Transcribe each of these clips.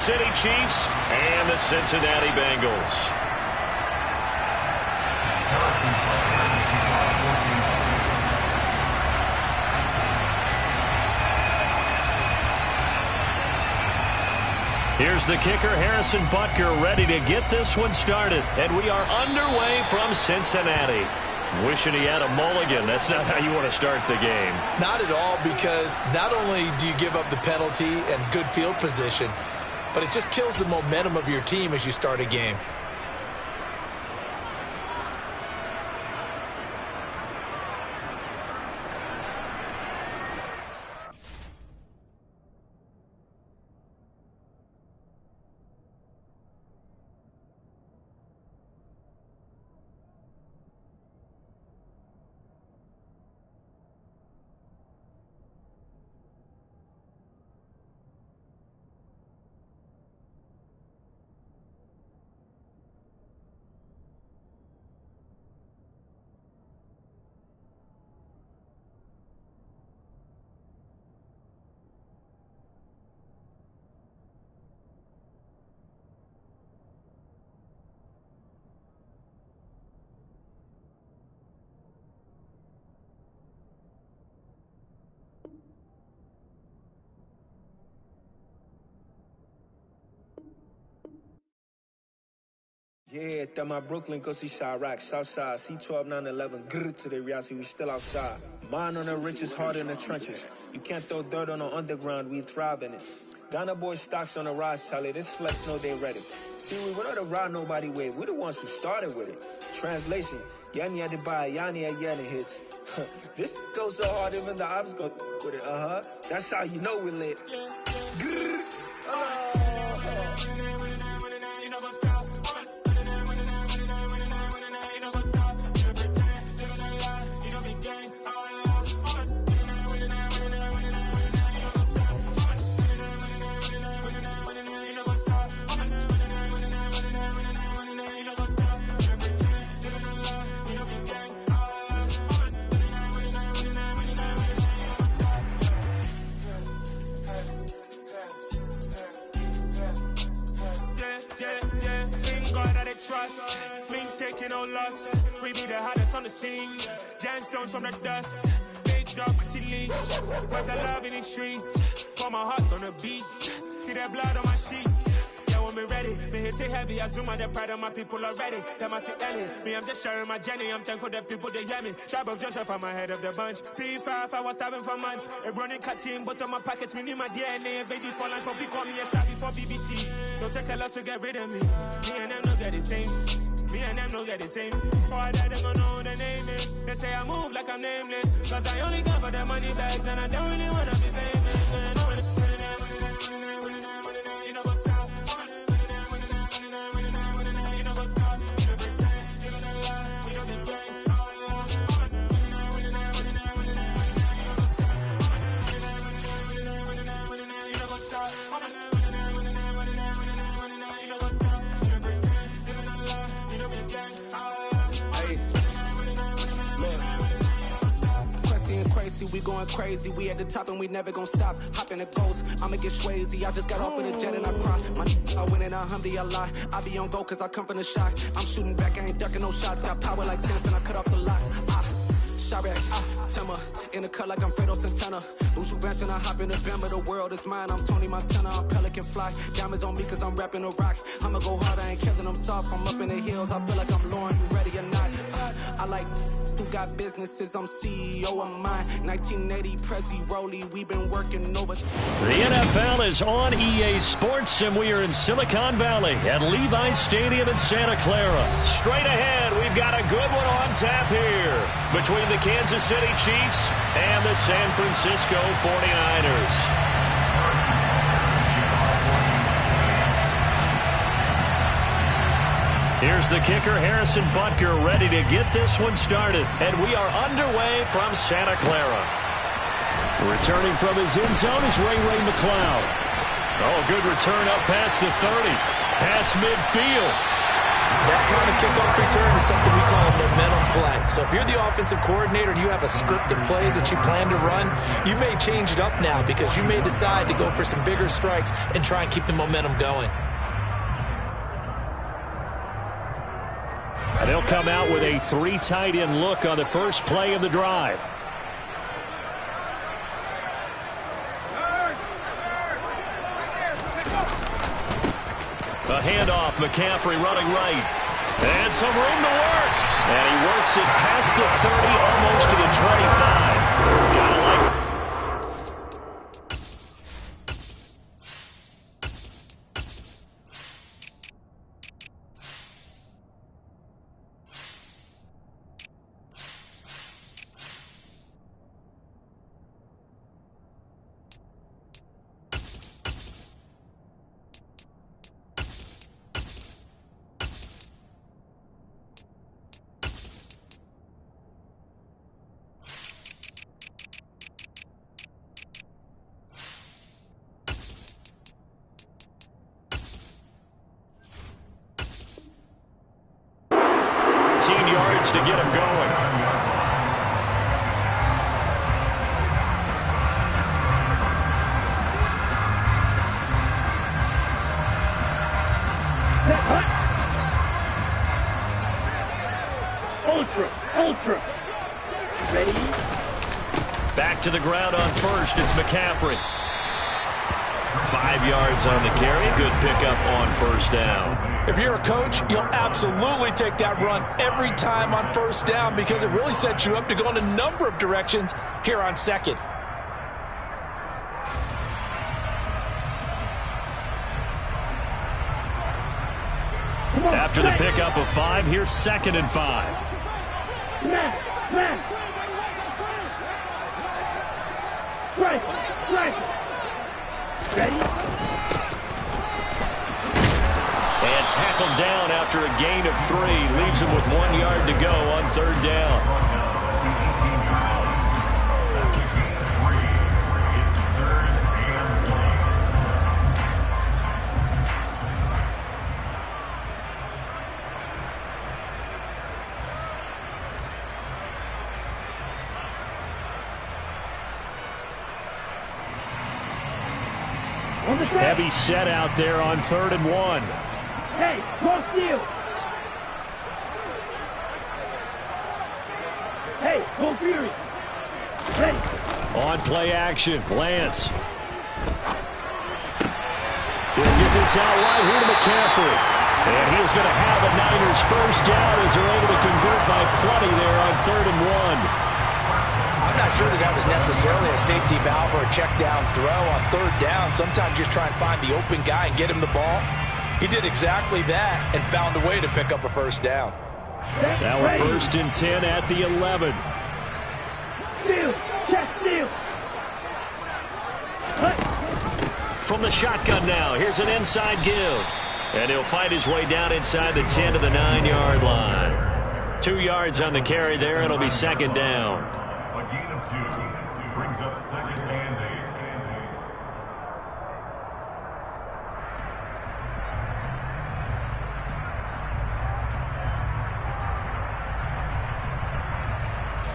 City Chiefs and the Cincinnati Bengals. Here's the kicker, Harrison Butker, ready to get this one started. And we are underway from Cincinnati. Wishing he had a mulligan. That's not how you want to start the game. Not at all, because not only do you give up the penalty and good field position, but it just kills the momentum of your team as you start a game. Yeah, that my Brooklyn, go see Chirac, Southside, C12, 911, grrr to the reality, we still outside. Mine on the riches, hard in the trenches. You can't throw dirt on the underground, we thrive in it. Ghana boys stocks on the rise, Charlie, this flex know they ready. See, we were not the ride nobody with, we the ones who started with it. Translation, Yanni had to buy, Yanni had Yanni hits. This goes so hard, even the ops go with it, That's how you know we lit. Grrr, trust, me taking no loss. We be the hottest on the scene. Gemstones from the dust. Big dog with leash. Where's the love in the streets? Pour my heart on the beat. See that blood on my sheets. Yeah, when we ready, me hit it heavy. I zoom out the pride of my people already. Them I see Ellie. Me, I'm just sharing my journey. I'm thankful that people they hear me. Tribe of Joseph, I'm ahead of the bunch. P5, I was starving for months. A running cutscene, but on my pockets, me need my DNA. Baby for lunch, but we call me a star before BBC. Don't take a lot to get rid of me. Me and them don't get the same. Me and them don't get the same. Boy, that they gonna know who the name is. They say I move like I'm nameless. Cause I only come for the money bags and I don't really wanna be famous. You know what's up? You know what's up? You pretend, you don't lie, you don't be gang. You know what's up? We going crazy, we at the top and we never gonna stop. Hop in the ghost, I'ma get Swayze. I just got off with a jet and I cry. I win it, alhamdulillah. I be on go cause I come from the shot. I'm shooting back, I ain't ducking no shots. Got power like Samson, I cut off the locks. Chirac, Timmer, in the cut like I'm Fredo Santana. Buju Banton, I hop in the Bama, the world is mine. I'm Tony Montana, I'm Pelican Fly. Diamonds on me cause I'm rapping a rock. I'ma go hard, I ain't killing them soft. I'm up in the hills, I feel like I'm Lauren, you ready or not? I like who got businesses, I'm CEO of mine. 1980 Prezi Rolly, we been working over. The NFL is on EA Sports, and we are in Silicon Valley at Levi's Stadium in Santa Clara. Straight ahead, we've got a good one on tap here between the Kansas City Chiefs and the San Francisco 49ers. Here's the kicker, Harrison Butker, ready to get this one started. And we are underway from Santa Clara. Returning from his end zone is Ray McCloud. Oh, good return up past the 30. Past midfield. That kind of kickoff return is something we call a momentum play. So if you're the offensive coordinator and you have a script of plays that you plan to run, you may change it up now because you may decide to go for some bigger strikes and try and keep the momentum going. And they'll come out with a 3 tight end look on the first play of the drive. A handoff, McCaffrey running right. And some room to work. And he works it past the 30, almost to the 25. Gotta like it. Yards to get him going. Ultra. Ready? Back to the ground on first. It's McCaffrey. 5 yards on the carry. Good pickup on first down. If you're a coach, you'll absolutely take that run every time on first down because it really sets you up to go in a number of directions here on second. After the pickup of 5, here's 2nd and 5. Ready? And tackled down after a gain of 3. Leaves him with 1 yard to go on 3rd down. Heavy set out there on 3rd and 1. Hey, cross you. Hey, go Fury. Ready. On play action, Lance. He'll get this out wide here to McCaffrey. And he's going to have a Niners first down as they're able to convert by plenty there on 3rd and 1. I'm not sure that was necessarily a safety valve or a check down throw on 3rd down. Sometimes just try and find the open guy and get him the ball. He did exactly that and found a way to pick up a first down. Now we're 1st and 10 at the 11. Steal, check steal. From the shotgun now, here's an inside give. And he'll find his way down inside the 10 to the 9-yard line. 2 yards on the carry there. It'll be 2nd down. A gain of 2 brings up 2nd and 8.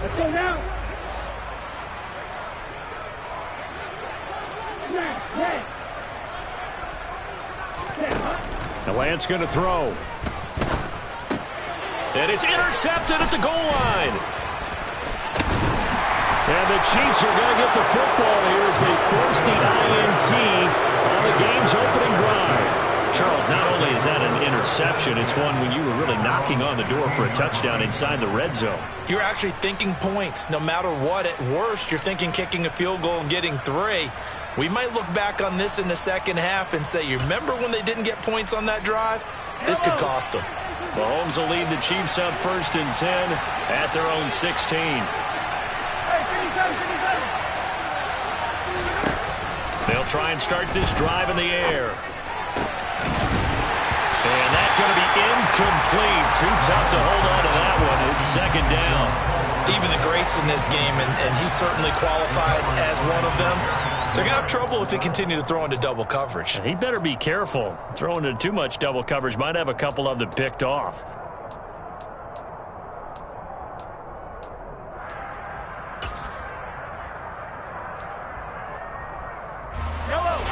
Let's go now. The Lance going to throw. And it's intercepted at the goal line. And the Chiefs are going to get the football here as they force the INT on the game's opening drive. Charles, not only is that an interception, it's one when you were really knocking on the door for a touchdown inside the red zone. You're actually thinking points. No matter what, at worst, you're thinking kicking a field goal and getting 3. We might look back on this in the second half and say, you remember when they didn't get points on that drive? This could cost them. Mahomes will lead the Chiefs up 1st and 10 at their own 16. They'll try and start this drive in the air. And that's going to be incomplete. Too tough to hold on to that one. It's 2nd down. Even the greats in this game, and he certainly qualifies as one of them, they're going to have trouble if they continue to throw into double coverage. He better be careful. Throwing into too much double coverage might have a couple of them picked off.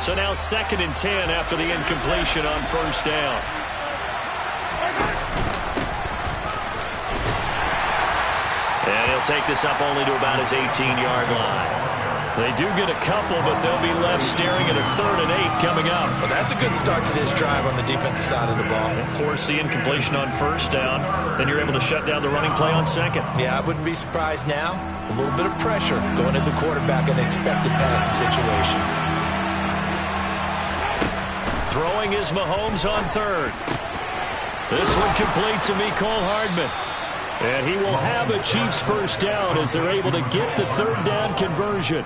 So now 2nd and 10 after the incompletion on first down. And he'll take this up only to about his 18-yard line. They do get a couple, but they'll be left staring at a 3rd and 8 coming up. Well, that's a good start to this drive on the defensive side of the ball. Force the incompletion on first down. Then you're able to shut down the running play on 2nd. Yeah, I wouldn't be surprised now. A little bit of pressure going at the quarterback in an expected passing situation. Throwing is Mahomes on 3rd. This one complete to Mecole Hardman. And he will have a Chiefs first down as they're able to get the 3rd down conversion.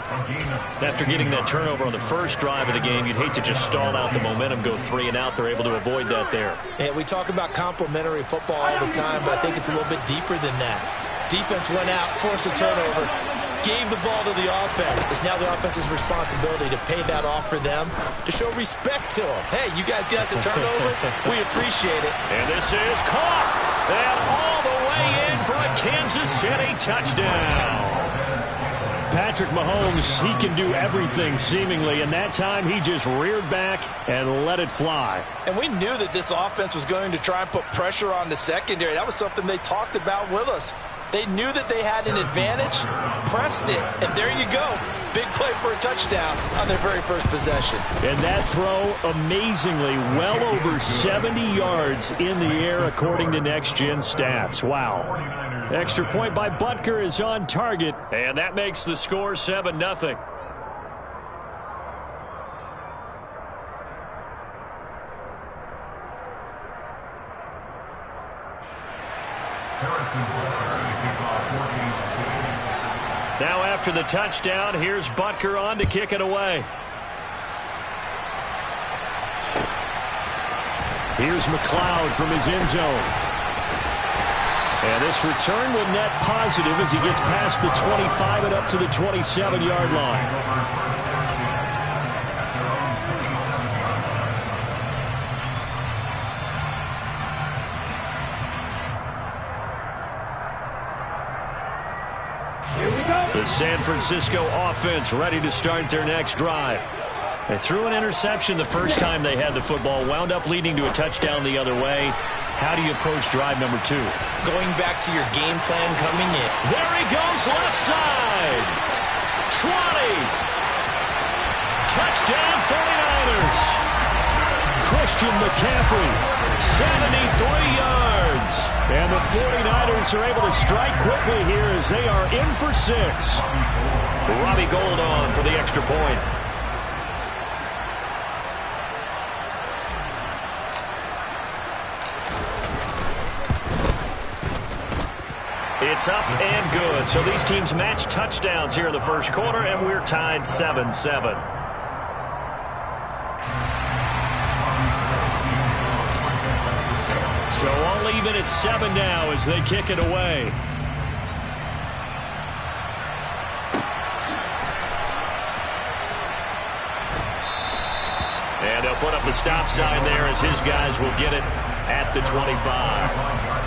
After getting that turnover on the first drive of the game, you'd hate to just stall out the momentum, go 3 and out. They're able to avoid that there. Yeah, we talk about complementary football all the time, but I think it's a little bit deeper than that. Defense went out, forced a turnover, gave the ball to the offense. It's now the offense's responsibility to pay that off for them, to show respect to them. Hey, you guys got us a turnover? We appreciate it. And this is caught. And all the way in for a Kansas City touchdown. Patrick Mahomes, he can do everything seemingly, and that time he just reared back and let it fly. And we knew that this offense was going to try and put pressure on the secondary. That was something they talked about with us. They knew that they had an advantage, pressed it, and there you go. Big play for a touchdown on their very first possession. And that throw, amazingly, well over 70 yards in the air according to Next Gen Stats. Wow. Extra point by Butker is on target, and that makes the score 7-0. Now after the touchdown, here's Butker on to kick it away. Here's McLeod from his end zone. And this return will net positive as he gets past the 25 and up to the 27-yard line. The San Francisco offense ready to start their next drive. They threw an interception the first time they had the football, wound up leading to a touchdown the other way. How do you approach drive number 2? Going back to your game plan coming in. There he goes, left side. 20. Touchdown 49ers. Christian McCaffrey, 73 yards. And the 49ers are able to strike quickly here as they are in for 6. Robbie Gould on for the extra point. It's up and good. So these teams match touchdowns here in the first quarter, and we're tied 7-7. So all even at 7 now as they kick it away. And they'll put up the stop sign there as his guys will get it at the 25.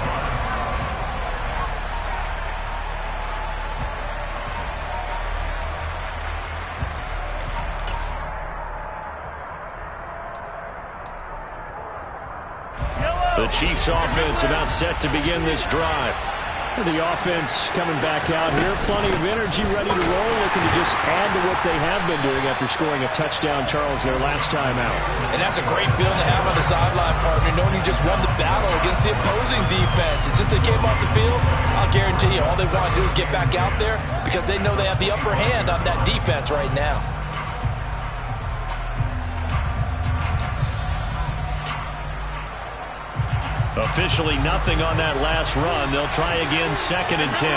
The Chiefs offense about set to begin this drive. The offense coming back out here. Plenty of energy, ready to roll, looking to just add to what they have been doing after scoring a touchdown, Charles, their last time out. And that's a great feeling to have on the sideline, partner, knowing you just won the battle against the opposing defense. And since they came off the field, I'll guarantee you all they want to do is get back out there because they know they have the upper hand on that defense right now. Officially nothing on that last run. They'll try again, 2nd and 10.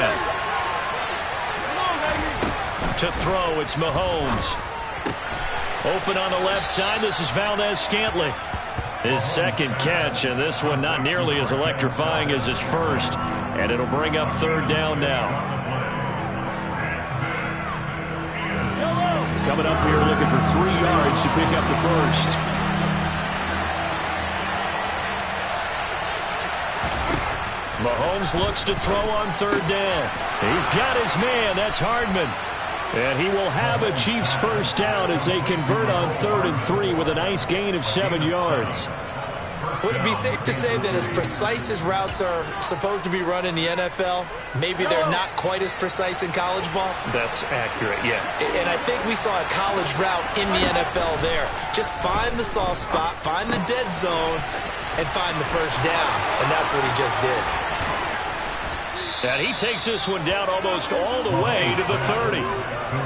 To throw, it's Mahomes. Open on the left side, this is Valdez-Scantling. His second catch, and this one not nearly as electrifying as his first. And it'll bring up 3rd down now. coming up here looking for 3 yards to pick up the first. Mahomes looks to throw on 3rd down. He's got his man. That's Hardman. And he will have a Chiefs first down as they convert on 3rd and 3 with a nice gain of 7 yards. Would it be safe to say that as precise as routes are supposed to be run in the NFL, maybe they're not quite as precise in college ball? That's accurate, yeah. And I think we saw a college route in the NFL there. Just find the soft spot, find the dead zone, and find the first down. And that's what he just did. And he takes this one down almost all the way to the 30.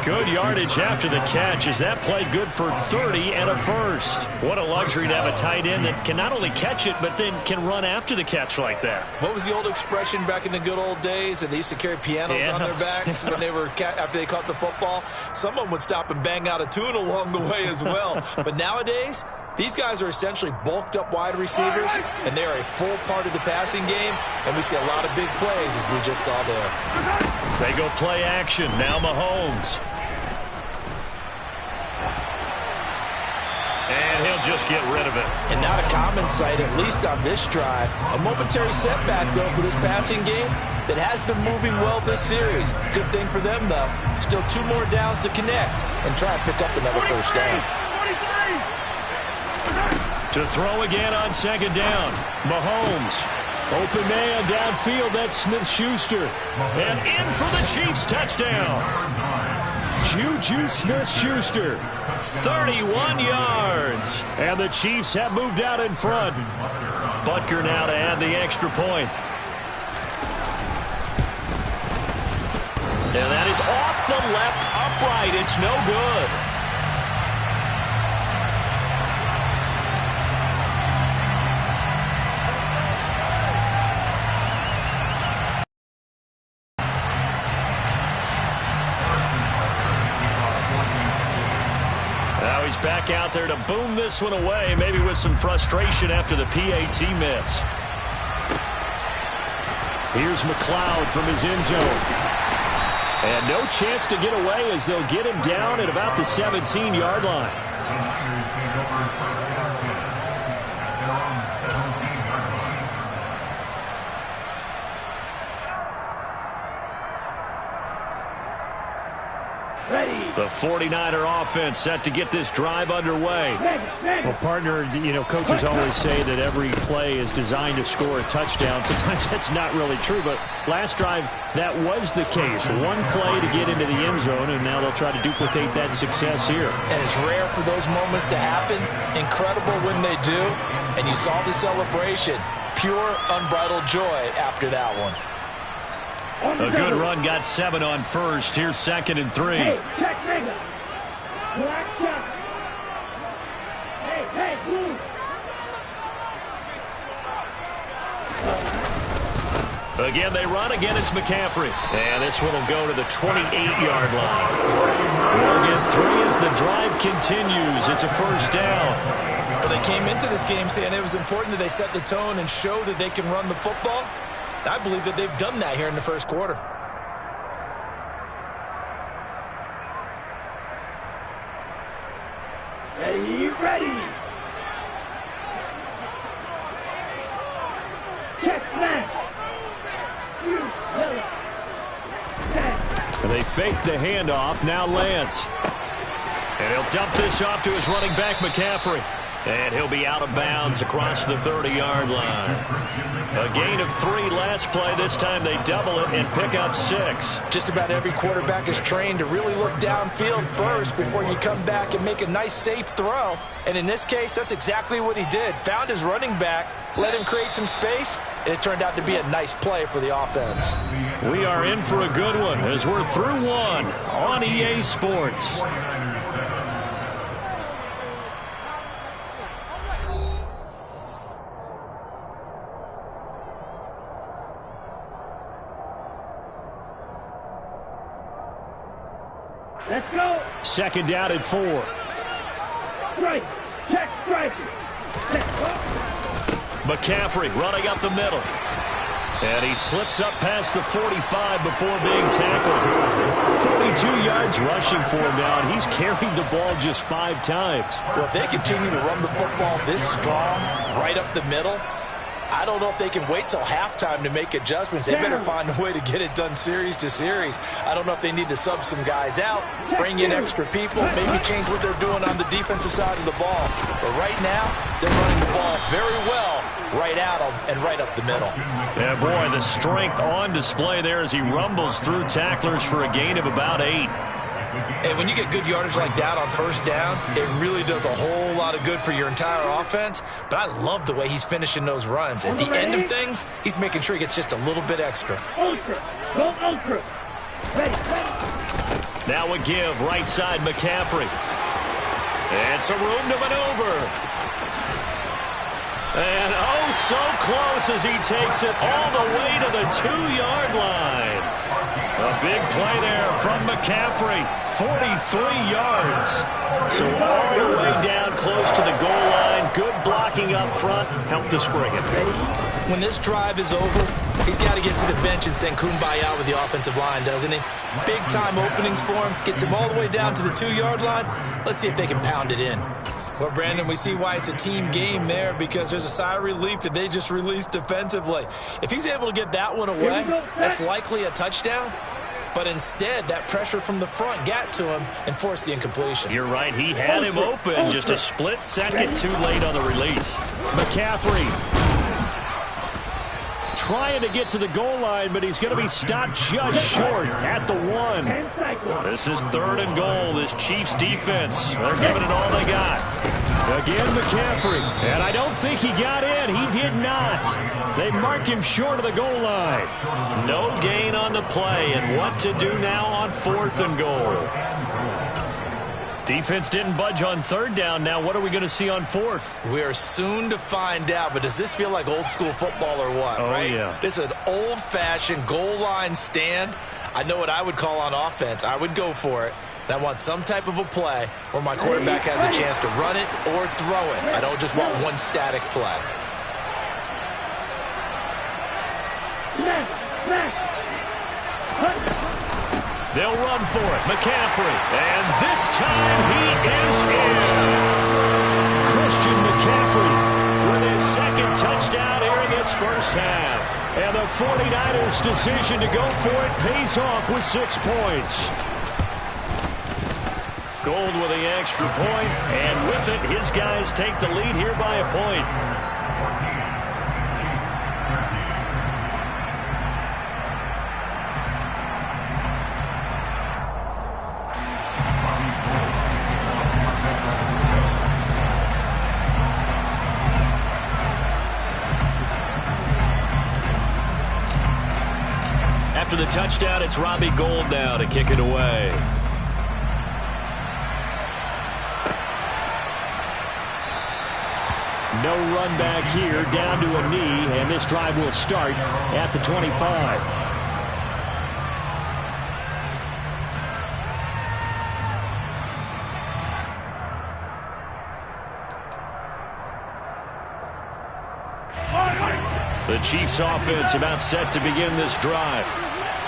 Good yardage after the catch as that play good for 30 and a first. What a luxury to have a tight end that can not only catch it, but then can run after the catch like that. What was the old expression back in the good old days? And they used to carry pianos on their backs when they were after they caught the football. Someone would stop and bang out a tune along the way as well. But nowadays, these guys are essentially bulked up wide receivers, and they are a full part of the passing game, and we see a lot of big plays as we just saw there. They go play action. Now Mahomes. And he'll just get rid of it. And not a common sight, at least on this drive. A momentary setback, though, for this passing game that has been moving well this series. Good thing for them, though. Still 2 more downs to connect and try and pick up another first down. To throw again on 2nd down. Mahomes. Open man downfield. That's Smith-Schuster. And in for the Chiefs touchdown. Juju Smith-Schuster. 31 yards. And the Chiefs have moved out in front. Butker now to add the extra point. And that is off the left upright. It's no good. He's back out there to boom this one away, maybe with some frustration after the PAT miss. Here's McLeod from his end zone. And no chance to get away as they'll get him down at about the 17-yard line. The 49er offense set to get this drive underway. Well, partner, coaches always say that every play is designed to score a touchdown. Sometimes that's not really true, but last drive, that was the case. One play to get into the end zone, and now they'll try to duplicate that success here. And it's rare for those moments to happen. Incredible when they do. And you saw the celebration. Pure, unbridled joy after that one. A good run got 7 on first. Here's 2nd and 3. Hey, check nigga. Black check. Hey, move. Again, they run. Again, it's McCaffrey. And this one will go to the 28-yard line. We'll get 3 as the drive continues. It's a first down. Well, they came into this game saying it was important that they set the tone and show that they can run the football. I believe that they've done that here in the first quarter. Ready. Check snap. And they fake the handoff. Now Lance. And he'll dump this off to his running back, McCaffrey. And he'll be out of bounds across the 30-yard line. A gain of 3 last play. This time they double it and pick up 6. Just about every quarterback is trained to really look downfield first before you come back and make a nice, safe throw. And in this case, that's exactly what he did. Found his running back, let him create some space, and it turned out to be a nice play for the offense. We are in for a good one as we're through 1 on EA Sports. Let's go. 2nd down and 4. Strike. Check strike. McCaffrey running up the middle. And he slips up past the 45 before being tackled. 42 yards rushing for him now, and he's carried the ball just 5 times. Well, if they continue to run the football this strong, right up the middle, I don't know if they can wait till halftime to make adjustments. They better find a way to get it done series to series. I don't know if they need to sub some guys out, bring in extra people, maybe change what they're doing on the defensive side of the ball. But right now, they're running the ball very well right at them and right up the middle. Yeah, boy, the strength on display there as he rumbles through tacklers for a gain of about 8. And when you get good yardage like that on first down, it really does a whole lot of good for your entire offense. But I love the way he's finishing those runs. At the end of things, he's making sure he gets just a little bit extra. Ultra. Go ultra. Ready. Now a give, right side, McCaffrey. And some room to maneuver. And oh, so close as he takes it all the way to the 2-yard line. A big play there from McCaffrey, 43 yards. So all the way down close to the goal line. Good blocking up front, helped to spring it. When this drive is over, he's got to get to the bench and send Kumbaya with the offensive line, doesn't he? Big-time openings for him, gets him all the way down to the 2-yard line. Let's see if they can pound it in. Well, Brandon, we see why it's a team game there because there's a sigh of relief that they just released defensively. If he's able to get that one away, that's likely a touchdown. But instead, that pressure from the front got to him and forced the incompletion. You're right. He had him open. Just a split second too late on the release. McCaffrey trying to get to the goal line, but he's going to be stopped just short at the 1. This is 3rd and goal. This Chiefs defense, they're giving it all they got. Again, McCaffrey. And I don't think he got in. He did not. They mark him short of the goal line. No gain on the play. And what to do now on 4th and goal? Defense didn't budge on 3rd down. Now what are we going to see on 4th? We are soon to find out, but does this feel like old school football or what? Oh, right? Yeah. This is an old-fashioned goal line stand. I know what I would call on offense. I would go for it. And I want some type of a play where my quarterback has a chance to run it or throw it. I don't just want one static play. They'll run for it. McCaffrey. And this time he is in. Christian McCaffrey with his 2nd touchdown here in this first half. And the 49ers' decision to go for it pays off with 6 points. Gold with the extra point, and with it, his guys take the lead here by a point. After the touchdown, it's Robbie Gould now to kick it away. No run back here, down to a knee, and this drive will start at the 25. The Chiefs offense about set to begin this drive.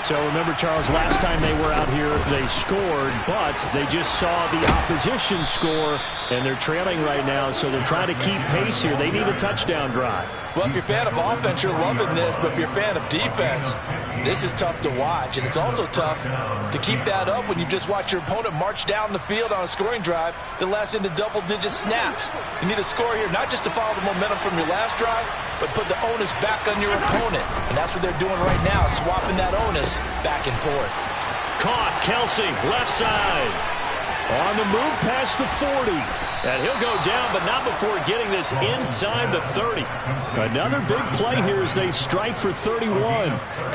So remember, Charles, last time they were out here, they scored, but they just saw the opposition score, and they're trailing right now, so they're trying to keep pace here. They need a touchdown drive. Well, if you're a fan of offense, you're loving this, but if you're a fan of defense, this is tough to watch, and it's also tough to keep that up when you just watch your opponent march down the field on a scoring drive that lasts into double-digit snaps. You need a score here, not just to follow the momentum from your last drive, but put the onus back on your opponent. And that's what they're doing right now, swapping that onus back and forth. Caught, Kelsey, left side. On the move past the 40. And he'll go down, but not before getting this inside the 30. Another big play here as they strike for 31.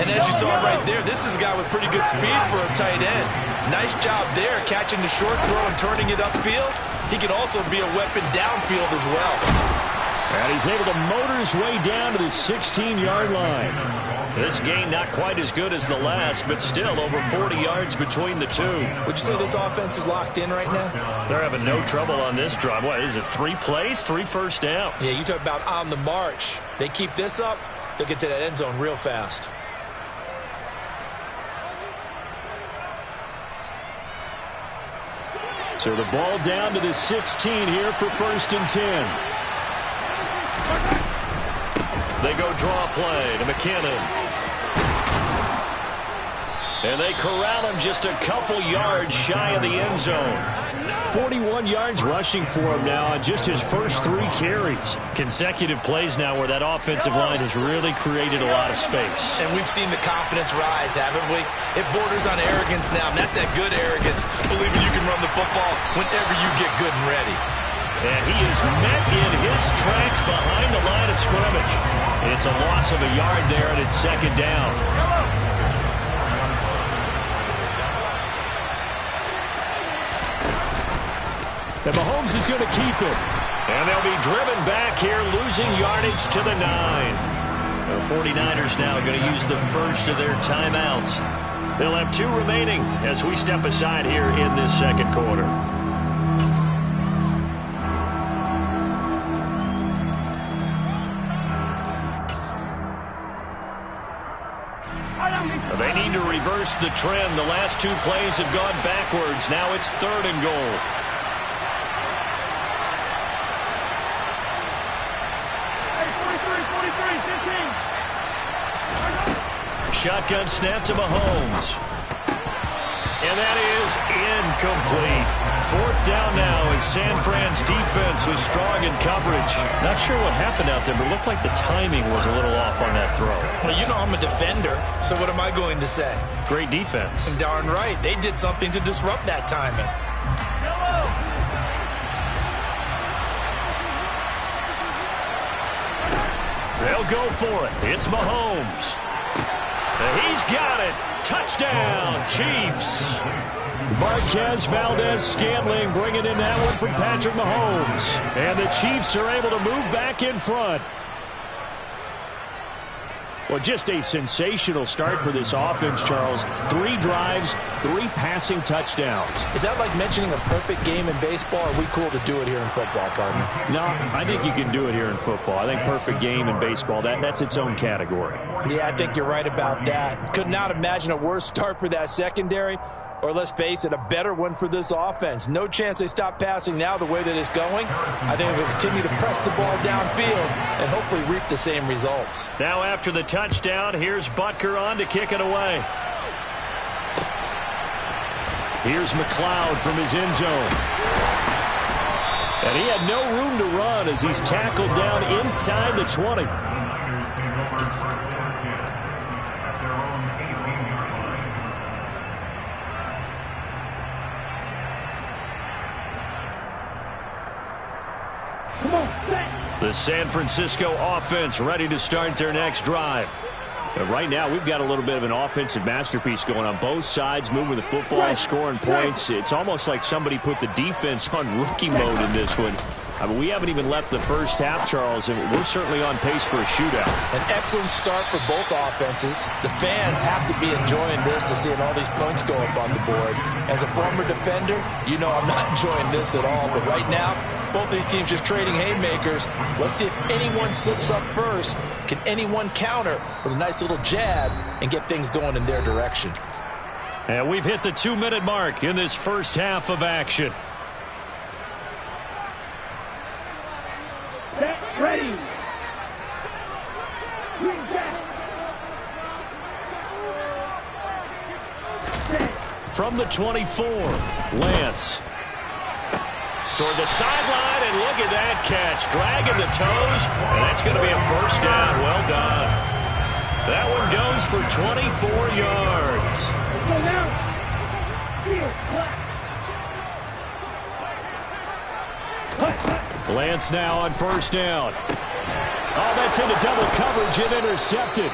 And as you saw right there, this is a guy with pretty good speed for a tight end. Nice job there, catching the short throw and turning it upfield. He can also be a weapon downfield as well. And he's able to motor his way down to the 16-yard line. This game not quite as good as the last, but still over 40 yards between the two. Would you say this offense is locked in right now? They're having no trouble on this drive. What is it, 3 plays, 3 first downs? Yeah, you talk about on the march. They keep this up, they'll get to that end zone real fast. So the ball down to the 16 here for 1st and 10. They go draw play to McKinnon. And they corral him just a couple yards shy of the end zone. 41 yards rushing for him now on just his first 3 carries. Consecutive plays now where that offensive line has really created a lot of space. And we've seen the confidence rise, haven't we? It borders on arrogance now, and that's that good arrogance, believing you can run the football whenever you get good and ready. And he is met in his tracks behind the line of scrimmage. It's a loss of a yard there, and it's 2nd down. And Mahomes is going to keep it. And they'll be driven back here, losing yardage to the 9. The 49ers now going to use the first of their timeouts. They'll have 2 remaining as we step aside here in this 2nd quarter. They need to reverse the trend. The last 2 plays have gone backwards. Now it's 3rd and goal. Shotgun snap to Mahomes. And that is incomplete. 4th down now as San Fran's defense was strong in coverage. Not sure what happened out there, but it looked like the timing was a little off on that throw. Well, you know I'm a defender, so what am I going to say? Great defense. And darn right, they did something to disrupt that timing. They'll go for it. It's Mahomes. He's got it. Touchdown, Chiefs. Marquez Valdez-Scantling bringing in that one from Patrick Mahomes. And the Chiefs are able to move back in front. Well, just a sensational start for this offense, Charles. 3 drives, 3 passing touchdowns. Is that like mentioning a perfect game in baseball? Or are we cool to do it here in football, partner? No, I think you can do it here in football. I think perfect game in baseball, that's its own category. Yeah, I think you're right about that. Could not imagine a worse start for that secondary. Or let's face it, a better one for this offense. No chance they stop passing now the way that it's going. I think they'll continue to press the ball downfield and hopefully reap the same results. Now after the touchdown, here's Butker on to kick it away. Here's McLeod from his end zone. And he had no room to run as he's tackled down inside the 20. The San Francisco offense ready to start their next drive. But right now, we've got a little bit of an offensive masterpiece going on both sides, moving the football, scoring points. It's almost like somebody put the defense on rookie mode in this one. I mean, we haven't even left the first half, Charles, and we're certainly on pace for a shootout. An excellent start for both offenses. The fans have to be enjoying this to seeing all these points go up on the board. As a former defender, you know I'm not enjoying this at all. But right now, both these teams just trading haymakers. Let's see if anyone slips up first. Can anyone counter with a nice little jab and get things going in their direction? And we've hit the 2-minute mark in this first half of action. Get ready. From the 24, Lance. Toward the sideline, and look at that catch. Dragging the toes, and that's going to be a first down. Well done. That one goes for 24 yards. Let's go now. Lance now on first down. Oh, that's into double coverage and intercepted.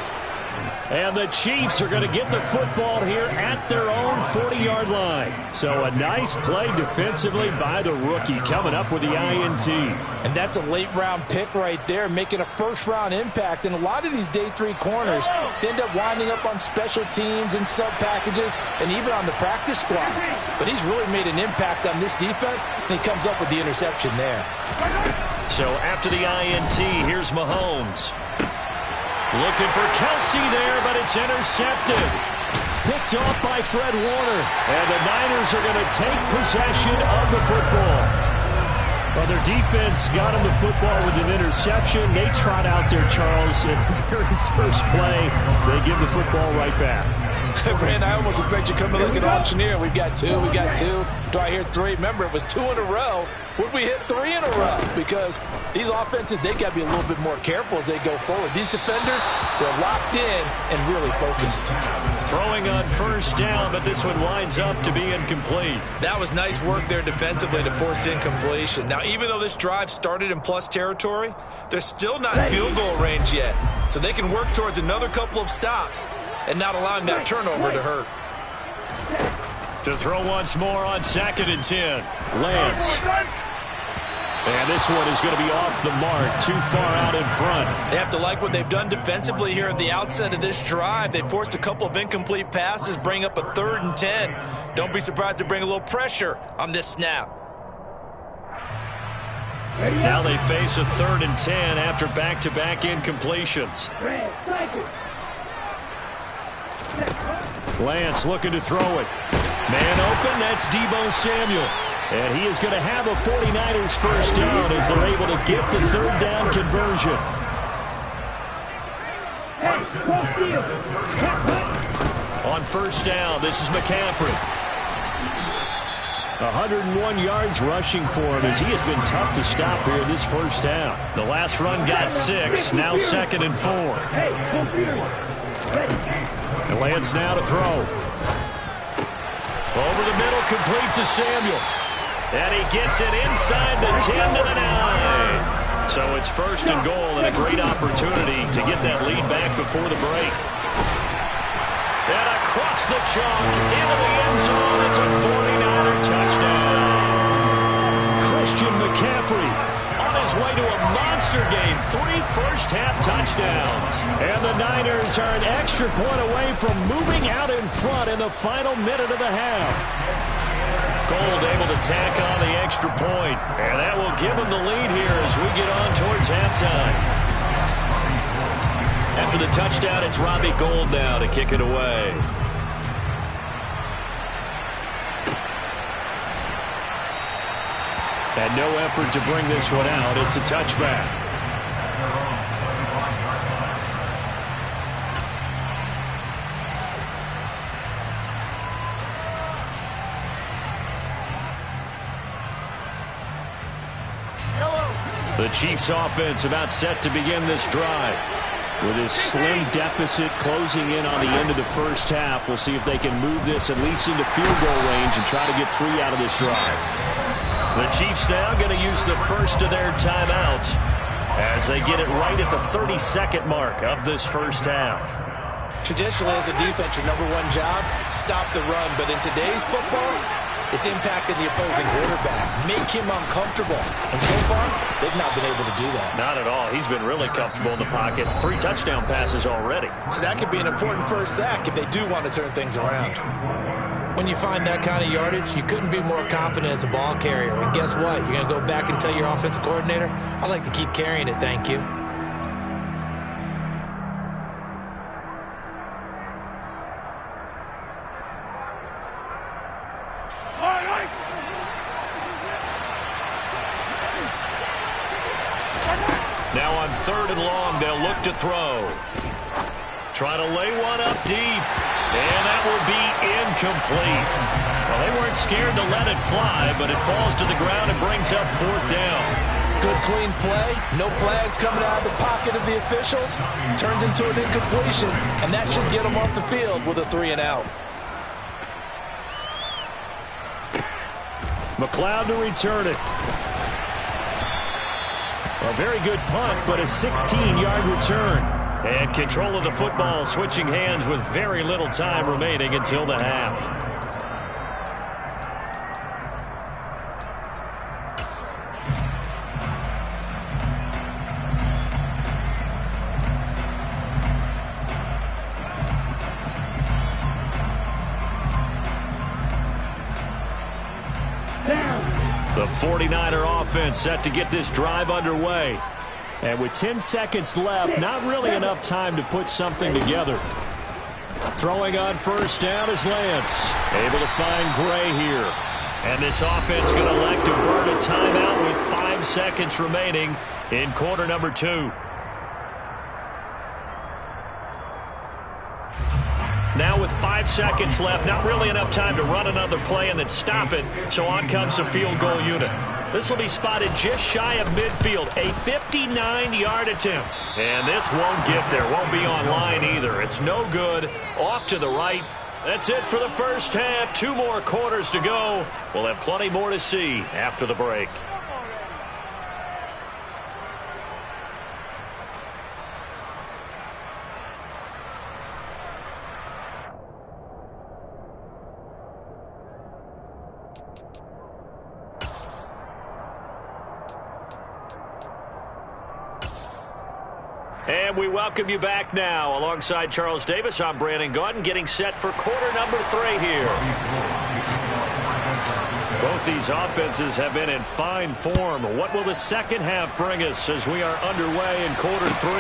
And the Chiefs are going to get the football here at their own 40-yard line. So a nice play defensively by the rookie coming up with the INT. And that's a late-round pick right there, making a first-round impact. And a lot of these day 3 corners, they end up winding up on special teams and sub-packages and even on the practice squad. But he's really made an impact on this defense, and he comes up with the interception there. So after the INT, here's Mahomes. Looking for Kelsey there, but it's intercepted. Picked off by Fred Warner. And the Niners are going to take possession of the football. Well, their defense got him the football with an interception. They trot out there, Charles, in the very first play. They give the football right back. Brand, I almost expect you to come and look at auctioneer. We've got two. Do I hear three? Remember, it was 2 in a row. Would we hit 3 in a row? Because these offenses, they got to be a little bit more careful as they go forward. These defenders, they're locked in and really focused. Throwing on first down, but this one winds up to be incomplete. That was nice work there defensively to force incompletion. Now, even though this drive started in plus territory, they're still not in field goal range yet. So they can work towards another couple of stops and not allowing that turnover to hurt. To throw once more on 2nd and 10. Lance. And this one is going to be off the mark, too far out in front. They have to like what they've done defensively here at the outset of this drive. They forced a couple of incomplete passes, bring up a 3rd and 10. Don't be surprised to bring a little pressure on this snap. Now they face a 3rd and 10 after back-to-back incompletions. Lance looking to throw it. Man open, that's Deebo Samuel. And he is going to have a 49ers first down as they're able to get the 3rd down conversion. On first down, this is McCaffrey. 101 yards rushing for him as he has been tough to stop here this first half. The last run got 6, now 2nd and 4. And Lance now to throw. Over the middle, complete to Samuel. And he gets it inside the 10 to the 9. So it's 1st and goal and a great opportunity to get that lead back before the break. And across the chalk into the end zone. It's a 49er touchdown. Christian McCaffrey on his way to a monster game. 3 first-half touchdowns. And the Niners are an extra point away from moving out in front in the final minute of the half. Gold able to tack on the extra point. And that will give him the lead here as we get on towards halftime. After the touchdown, it's Robbie Gould now to kick it away. And no effort to bring this one out. It's a touchback. The Chiefs offense about set to begin this drive. With his slim deficit closing in on the end of the first half, we'll see if they can move this at least into field goal range and try to get 3 out of this drive. The Chiefs now going to use the first of their timeouts as they get it right at the 32nd mark of this first half. Traditionally, as a defense, your #1 job, stop the run. But in today's football, it's impacting the opposing quarterback. Make him uncomfortable. And so far, they've not been able to do that. Not at all. He's been really comfortable in the pocket. 3 touchdown passes already. So that could be an important first sack if they do want to turn things around. When you find that kind of yardage, you couldn't be more confident as a ball carrier. And guess what? You're going to go back and tell your offensive coordinator, I'd like to keep carrying it, thank you. Now on 3rd and long, they'll look to throw. Try to lay one up deep. And that will be incomplete. Well, they weren't scared to let it fly, but it falls to the ground and brings up 4th down. Good clean play. No flags coming out of the pocket of the officials. Turns into an incompletion, and that should get them off the field with a 3 and out. McLeod to return it. A very good punt, but a 16-yard return. And control of the football, switching hands with very little time remaining until the half. The 49er offense set to get this drive underway. And with 10 seconds left, not really enough time to put something together. Throwing on first down is Lance. Able to find Gray here. And this offense going to elect to burn a timeout with 5 seconds remaining in quarter number 2. Now with 5 seconds left, not really enough time to run another play and then stop it. So on comes the field goal unit. This will be spotted just shy of midfield, a 59-yard attempt. And this won't get there, won't be on line either. It's no good, off to the right. That's it for the first half. 2 more quarters to go. We'll have plenty more to see after the break. And we welcome you back now. Alongside Charles Davis, I'm Brandon Gaudin, getting set for quarter number 3 here. Both these offenses have been in fine form. What will the second half bring us as we are underway in quarter 3?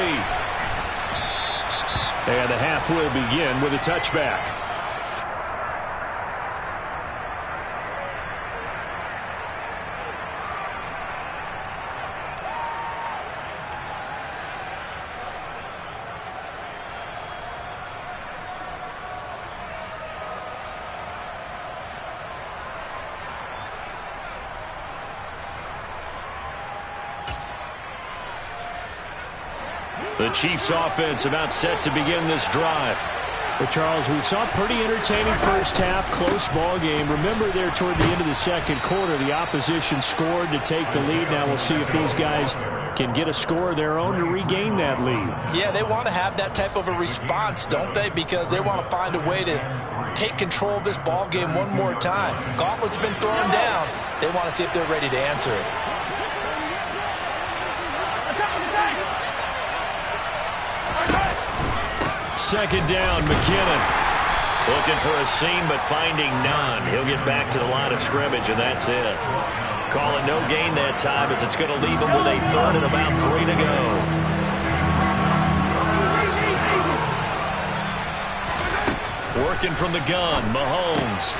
And the half will begin with a touchback. The Chiefs offense about set to begin this drive. Well, Charles, we saw a pretty entertaining first half, close ball game. Remember there toward the end of the second quarter, the opposition scored to take the lead. Now we'll see if these guys can get a score of their own to regain that lead. Yeah, they want to have that type of a response, don't they? Because they want to find a way to take control of this ball game one more time. Gauntlet's been thrown down. They want to see if they're ready to answer it. Second down, McKinnon. Looking for a seam, but finding none. He'll get back to the line of scrimmage, and that's it. Calling no gain that time as it's going to leave him with a third and about 3 to go. Working from the gun, Mahomes.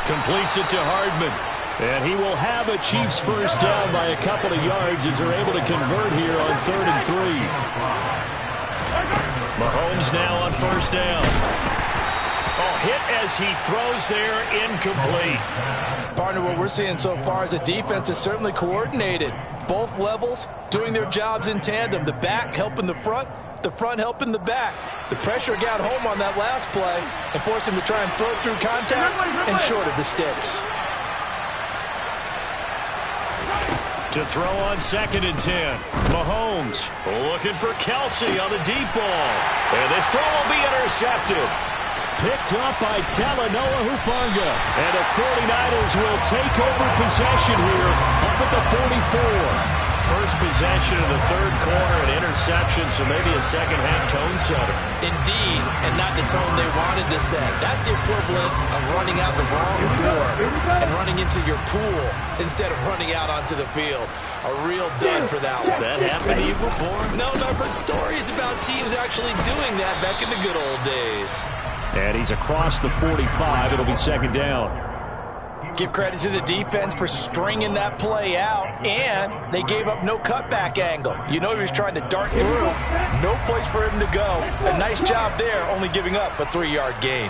Completes it to Hardman. And he will have a Chiefs first down by a couple of yards as they're able to convert here on 3rd and 3. Mahomes now on first down. Oh, hit as he throws there, incomplete. Partner, what we're seeing so far is a defense is certainly coordinated. Both levels doing their jobs in tandem. The back helping the front helping the back. The pressure got home on that last play and forced him to try and throw through contact and short of the sticks. To throw on 2nd and 10. Mahomes looking for Kelsey on the deep ball. And this throw will be intercepted. Picked up by Talanoa Hufanga. And the 49ers will take over possession here up at the 44. First possession of the third quarter, an interception, so maybe a second half tone setter. Indeed, and not the tone they wanted to set. That's the equivalent of running out the wrong door and running into your pool instead of running out onto the field. A real dud for that one. Has that happened to you before? No, I've heard stories about teams actually doing that back in the good old days. And he's across the 45. It'll be second down. Give credit to the defense for stringing that play out, and they gave up no cutback angle. You know he was trying to dart through. No place for him to go. A nice job there, only giving up a 3-yard gain.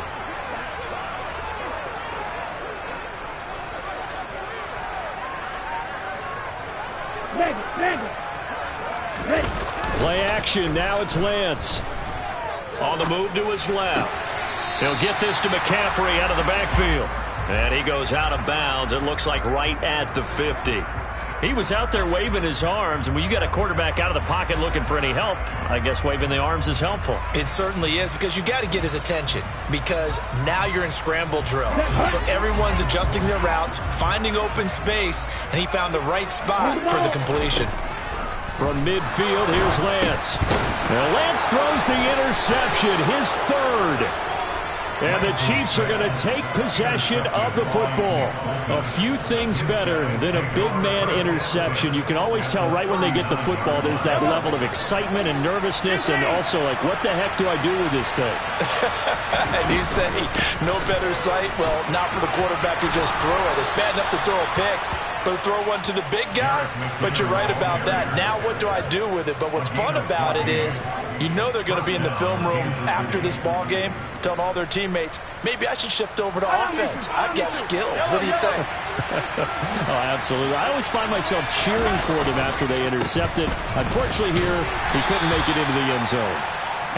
Play action. Now it's Lance. On the move to his left. He'll get this to McCaffrey out of the backfield. And he goes out of bounds. It looks like right at the 50. He was out there waving his arms, and when you got a quarterback out of the pocket looking for any help, I guess waving the arms is helpful. It certainly is, because you got to get his attention, because now you're in scramble drill. So everyone's adjusting their routes, finding open space, and he found the right spot for the completion. From midfield, here's Lance. Now Lance throws the interception, his third. And the Chiefs are going to take possession of the football. A few things better than a big man interception. You can always tell right when they get the football, there's that level of excitement and nervousness, and also like, what the heck do I do with this thing? And you say, no better sight? Well, not for the quarterback who just threw it. It's bad enough to throw a pick, but to throw one to the big guy? But you're right about that. Now what do I do with it? But what's fun about it is, you know they're going to be in the film room after this ball game, telling all their teammates, maybe I should shift over to offense. I've got skills. What do you think? Oh, absolutely. I always find myself cheering for them after they intercept it. Unfortunately here, he couldn't make it into the end zone.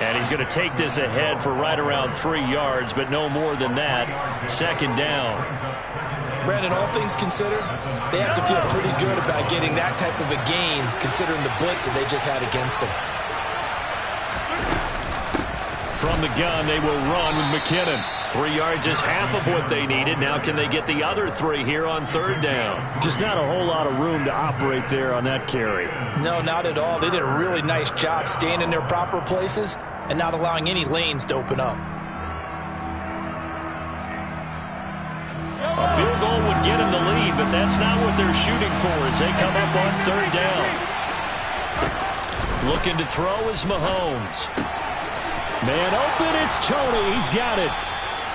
And he's going to take this ahead for right around 3 yards, but no more than that. Second down. Brandon, all things considered, they have to feel pretty good about getting that type of a gain, considering the blitz that they just had against them. From the gun, they will run with McKinnon. 3 yards is half of what they needed. Now can they get the other 3 here on third down? Just not a whole lot of room to operate there on that carry. No, not at all. They did a really nice job staying in their proper places and not allowing any lanes to open up. A field goal would get him the lead, but that's not what they're shooting for as they come up on third down. Looking to throw is Mahomes. Man open, it's Tony. He's got it.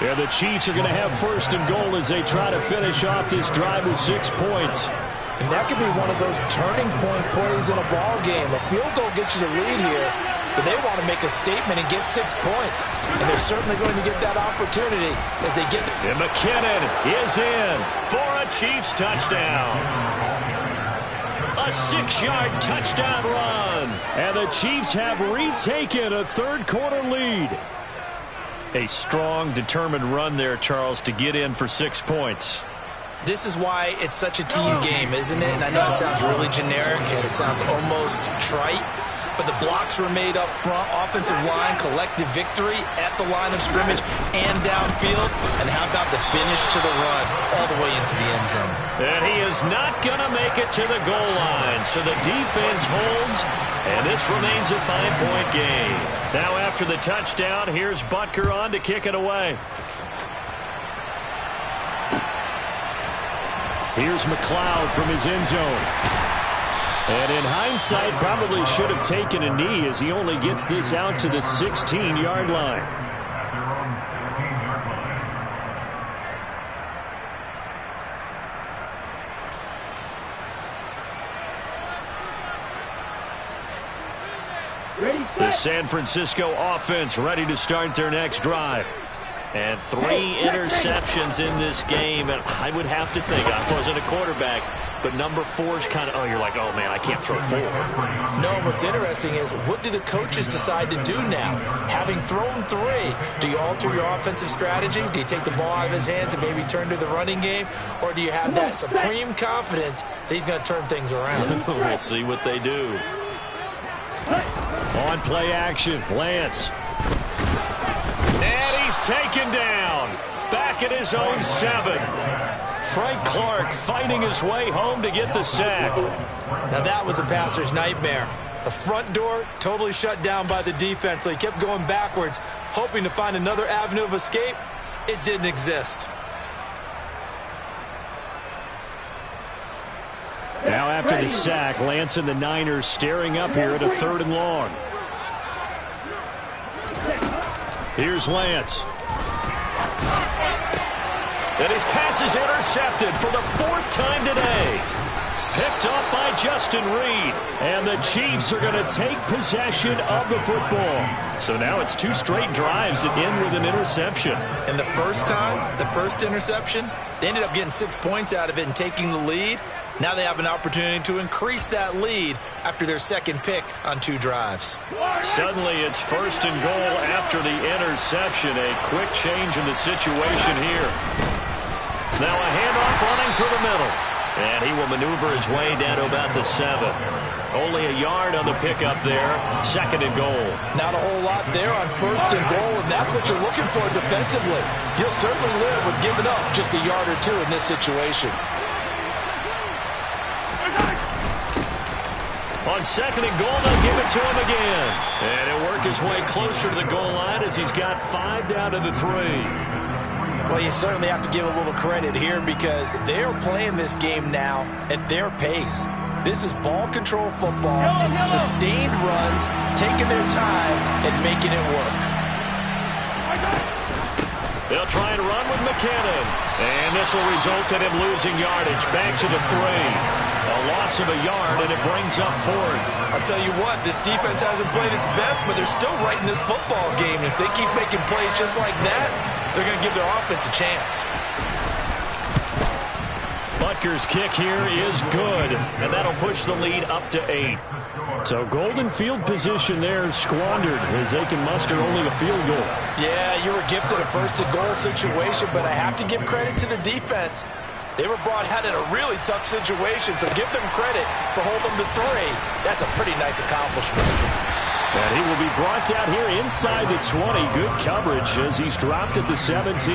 Yeah, the Chiefs are going to have first and goal as they try to finish off this drive with 6 points. And that could be one of those turning point plays in a ball game. A field goal gets you the lead here, but they want to make a statement and get 6 points. And they're certainly going to get that opportunity as they get And McKinnon is in for a Chiefs touchdown. A 6-yard touchdown run. And the Chiefs have retaken a third-quarter lead. A strong, determined run there, Charles, to get in for 6 points. This is why it's such a team game, isn't it? And I know it sounds really generic and it sounds almost trite, but the blocks were made up front, offensive line, collective victory at the line of scrimmage and downfield. And how about the finish to the run all the way into the end zone? And he is not going to make it to the goal line, so the defense holds, and this remains a 5-point game. Now after the touchdown, here's Butker on to kick it away. Here's McLeod from his end zone. And in hindsight, probably should have taken a knee as he only gets this out to the 16-yard line. The San Francisco offense ready to start their next drive. And 3 interceptions in this game. And I would have to think, I wasn't a quarterback, but number 4 is kind of, you're like, oh, man, I can't throw 4. No, what's interesting is, what do the coaches decide to do now? Having thrown 3, do you alter your offensive strategy? Do you take the ball out of his hands and maybe turn to the running game? Or do you have that supreme confidence that he's going to turn things around? We'll see what they do. On play action, Lance. And he's taken down. Back at his own 7. Frank Clark fighting his way home to get the sack. Now that was a passer's nightmare. The front door totally shut down by the defense, so he kept going backwards, hoping to find another avenue of escape. It didn't exist. Now after the sack, Lance and the Niners staring up here at a 3rd and long. Here's Lance. And his pass is intercepted for the 4th time today. Picked up by Justin Reed. And the Chiefs are going to take possession of the football. So now it's 2 straight drives that end with an interception. And the first time, the first interception, they ended up getting 6 points out of it and taking the lead. Now they have an opportunity to increase that lead after their 2nd pick on 2 drives. Suddenly it's 1st and goal after the interception. A quick change in the situation here. Now a handoff running through the middle. And he will maneuver his way down to about the 7. Only a yard on the pickup there. 2nd and goal. Not a whole lot there on 1st and goal, and that's what you're looking for defensively. You'll certainly live with giving up just a yard or 2 in this situation. On 2nd and goal, they'll give it to him again. And it worked work his way closer to the goal line as he's got 5 down to the 3. Well, you certainly have to give a little credit here because they're playing this game now at their pace. This is ball control football, sustained runs, taking their time and making it work. They'll try and run with McKinnon. And this will result in him losing yardage. Back to the 3. A loss of a yard, and it brings up 4th. I'll tell you what, this defense hasn't played its best, but they're still right in this football game. If they keep making plays just like that, they're going to give their offense a chance. Butker's kick here is good, and that'll push the lead up to 8. So golden field position there squandered as they can muster only a field goal. Yeah, you were gifted a first-and-goal situation, but I have to give credit to the defense. They were brought out in a really tough situation, so give them credit for holding them to 3. That's a pretty nice accomplishment. And he will be brought down here inside the 20. Good coverage as he's dropped at the 17.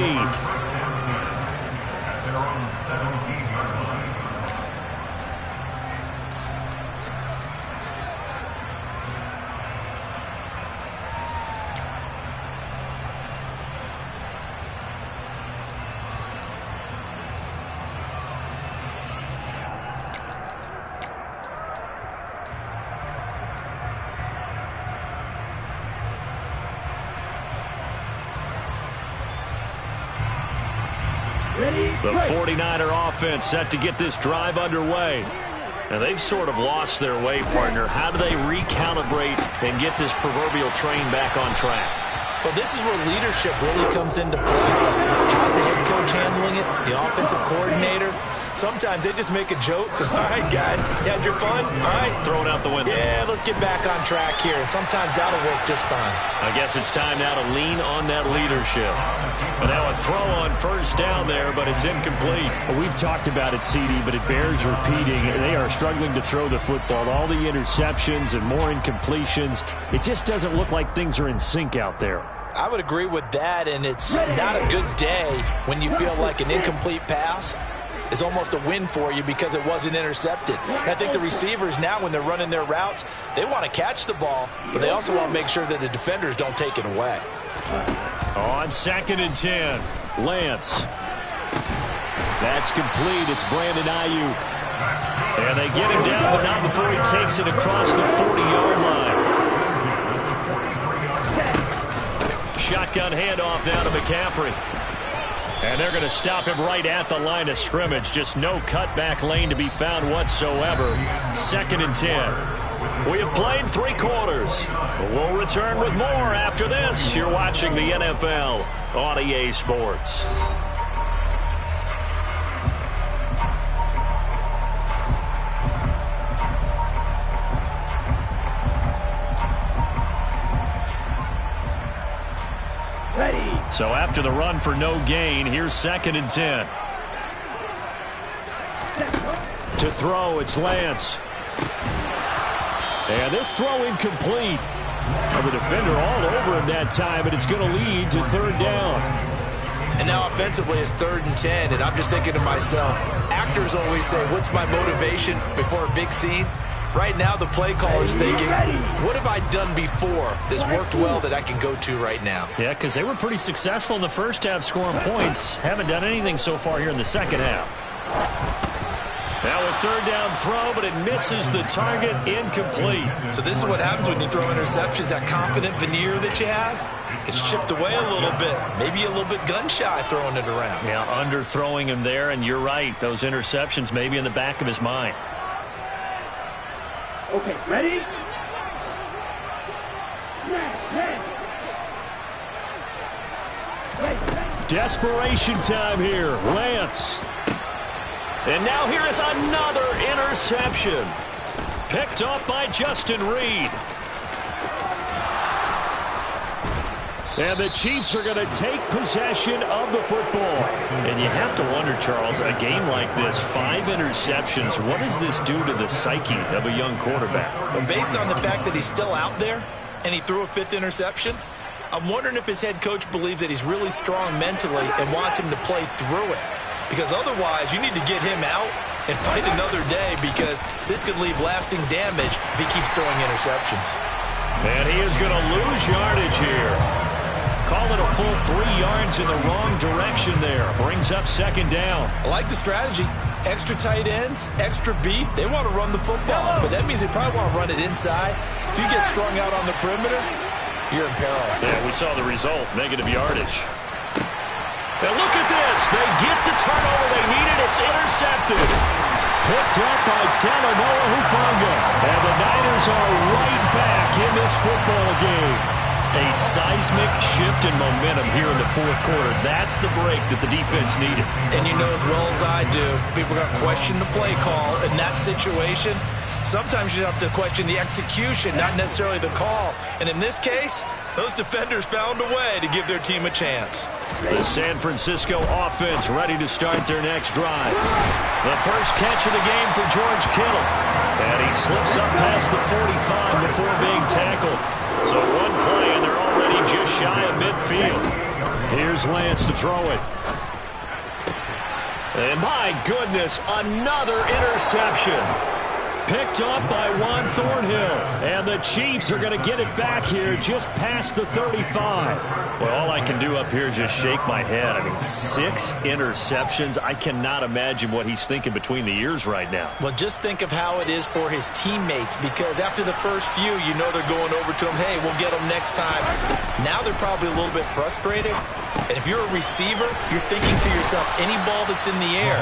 The 49er offense set to get this drive underway. Now they've sort of lost their way, partner. How do they recalibrate and get this proverbial train back on track? Well, this is where leadership really comes into play. How's the head coach handling it? The offensive coordinator? Sometimes they just make a joke. All right, guys, you had your fun? All right. Throw it out the window. Yeah, let's get back on track here. And sometimes that'll work just fine. I guess it's time now to lean on that leadership. And now a throw on first down there, but it's incomplete. Well, we've talked about it, CD, but it bears repeating. They are struggling to throw the football. All the interceptions and more incompletions. It just doesn't look like things are in sync out there. I would agree with that, and it's not a good day when you feel like an incomplete pass is almost a win for you because it wasn't intercepted. I think the receivers now, when they're running their routes, they want to catch the ball, but they also want to make sure that the defenders don't take it away. On 2nd and 10, Lance. That's complete. It's Brandon Ayuk. And they get him down, but not before he takes it across the 40-yard line. Shotgun handoff down to McCaffrey. And they're going to stop him right at the line of scrimmage. Just no cutback lane to be found whatsoever. 2nd and 10. We have played 3 quarters. We'll return with more after this. You're watching the NFL on EA Sports. So after the run for no gain, here's 2nd and 10. To throw, it's Lance. And this throw incomplete. And the defender all over him that time, but it's going to lead to 3rd down. And now offensively it's 3rd and 10, and I'm just thinking to myself, actors always say, what's my motivation before a big scene? Right now the play caller's thinking, what have I done before that's worked well that I can go to right now? Yeah, because they were pretty successful in the first half scoring points. Haven't done anything so far here in the second half. Now a 3rd down throw, but it misses the target, incomplete. So this is what happens when you throw interceptions. That confident veneer that you have gets chipped away a little bit. Maybe a little bit gun-shy throwing it around. Yeah, underthrowing him there, and you're right. Those interceptions may be in the back of his mind. Okay, ready? Desperation time here. Lance. And now here is another interception. Picked up by Justin Reed. And the Chiefs are going to take possession of the football. And you have to wonder, Charles, a game like this, 5 interceptions, what does this do to the psyche of a young quarterback? Well, based on the fact that he's still out there and he threw a 5th interception, I'm wondering if his head coach believes that he's really strong mentally and wants him to play through it. Because otherwise, you need to get him out and fight another day because this could leave lasting damage if he keeps throwing interceptions. And he is going to lose yardage here. Call it a full 3 yards in the wrong direction there. Brings up second down. I like the strategy. Extra tight ends, extra beef. They want to run the football, but that means they probably want to run it inside. If you get strung out on the perimeter, you're in peril. Yeah, we saw the result, negative yardage. And look at this. They get the turnover they needed. It's intercepted. Picked up by Talanoa Hufanga. And the Niners are right back in this football game. A seismic shift in momentum here in the fourth quarter. That's the break that the defense needed. And you know as well as I do, people are going to question the play call in that situation. Sometimes you have to question the execution, not necessarily the call. And in this case, those defenders found a way to give their team a chance. The San Francisco offense ready to start their next drive. The first catch of the game for George Kittle. And he slips up past the 45 before being tackled. So one play, and they're already just shy of midfield. Here's Lance to throw it. And my goodness, another interception. Picked up by Juan Thornhill. And the Chiefs are going to get it back here just past the 35. Well, all I can do up here is just shake my head. I mean, 6 interceptions. I cannot imagine what he's thinking between the ears right now. Well, just think of how it is for his teammates, because after the first few, you know they're going over to him, hey, we'll get them next time. Now they're probably a little bit frustrated. And if you're a receiver, you're thinking to yourself, any ball that's in the air,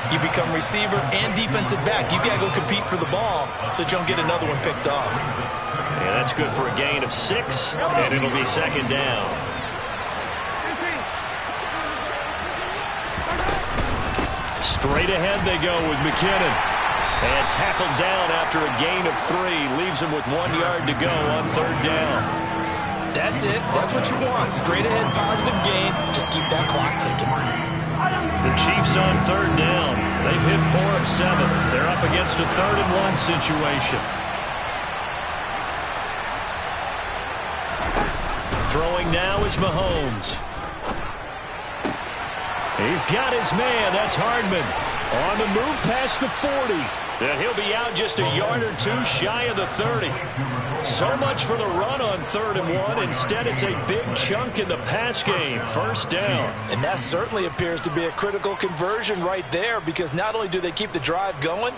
you become receiver and defensive back. You got to go compete for the ball so that you don't get another one picked off. Yeah, that's good for a gain of 6, and it'll be second down. Straight ahead they go with McKinnon. And tackled down after a gain of 3. Leaves him with 1 yard to go on third down. That's it. That's what you want. Straight ahead, positive gain. Just keep that clock ticking. The Chiefs on third down. They've hit 4 of 7. They're up against a 3rd and 1 situation. Throwing now is Mahomes. He's got his man. That's Hardman. On the move past the 40. And he'll be out just a yard or 2 shy of the 30. So much for the run on 3rd and 1. Instead, it's a big chunk in the pass game. First down. And that certainly appears to be a critical conversion right there, because not only do they keep the drive going,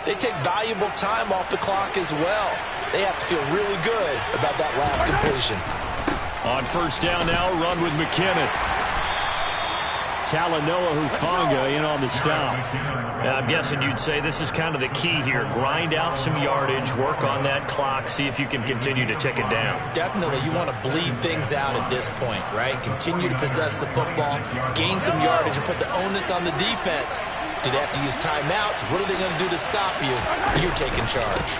they take valuable time off the clock as well. They have to feel really good about that last completion. On first down now, run with McKinnon. Talanoa Hufanga in on the stop. I'm guessing you'd say this is kind of the key here. Grind out some yardage, work on that clock, see if you can continue to tick it down. Definitely. You want to bleed things out at this point, right? Continue to possess the football, gain some yardage, and put the onus on the defense. Do they have to use timeouts? What are they going to do to stop you? You're taking charge.